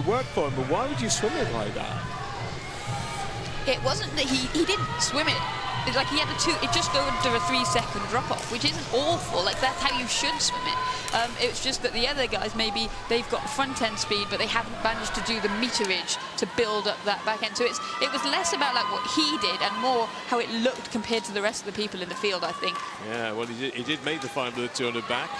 worked for him, but why would you swim it like that? It wasn't that he didn't swim it. It's like he had it just go under a 3-second drop-off, which isn't awful. Like, that's how you should swim it. It's just that the other guys, maybe they've got front-end speed, but they haven't managed to do the meterage to build up that back end. So it was less about like what he did and more how it looked compared to the rest of the people in the field, I think. Yeah, well, he did make the final of the 200 back.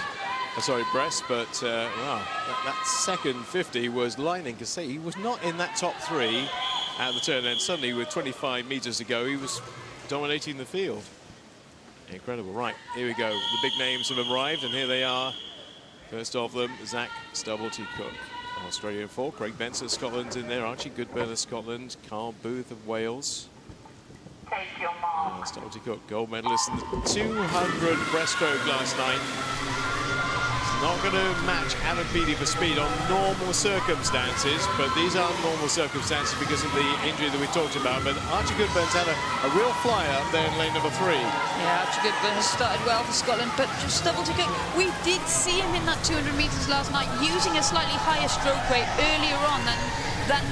Sorry, breast, but wow, that second 50 was lightning. To say he was not in that top 3 at the turn, and suddenly with 25 meters to go, he was dominating the field. Incredible. Right, here we go. The big names have arrived, and here they are. First of them, Zach Stubblety-Cook, Australia in 4. Craig Benson of Scotland's in there. Archie Goodburn of Scotland. Carl Booth of Wales. Stubblety-Cook, gold medalist in the 200 breaststroke last night. Not going to match Alan Peaty for speed on normal circumstances, but these are normal circumstances because of the injury that we talked about. But Archie Goodburn's had a real flyer up there in lane number 3. Yeah, Archie Goodburn has started well for Scotland, but just Stubblety-Cook, we did see him in that 200 meters last night using a slightly higher stroke rate earlier on than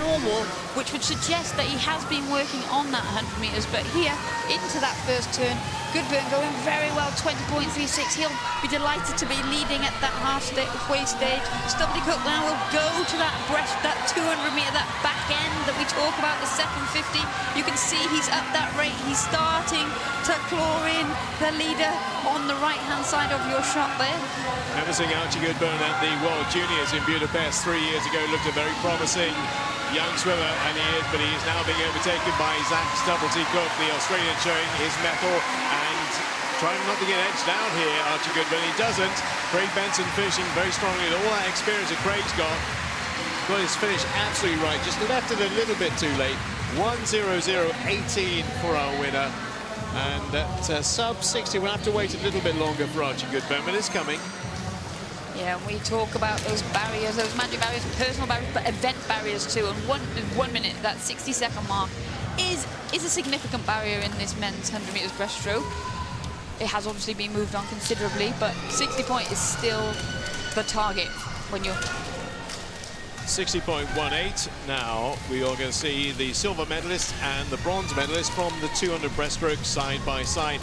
normal, which would suggest that he has been working on that 100 meters. But here, into that first turn, Goodburn going very well, 20.36. He'll be delighted to be leading at that halfway stage. Stubblety-Cook now will go to that 200 meter, that back end that we talk about, the second 50. You can see he's up that rate. He's starting to claw in the leader on the right-hand side of your shot there. Never seen Archie Goodburn at the World Juniors in Budapest 3 years ago. Looked a very promising young swimmer, and but he is now being overtaken by Zach Stubblety-Cook, the Australian, showing his mettle and trying not to get edged out here. Archie Goodburn, he doesn't. Craig Benson finishing very strongly, and all that experience that Craig's got his finish absolutely right. Just left it a little bit too late. 1:00.18 for our winner, and at sub 60 we'll have to wait a little bit longer for Archie Goodburn, but it's coming. Yeah, and we talk about those barriers, those magic barriers, personal barriers, but event barriers too. And 1 minute, that 60-second mark, is a significant barrier in this men's 100 meters breaststroke. It has obviously been moved on considerably, but 60 point is still the target when you're... 60.18. Now we are going to see the silver medalist and the bronze medalist from the 200 breaststroke side by side.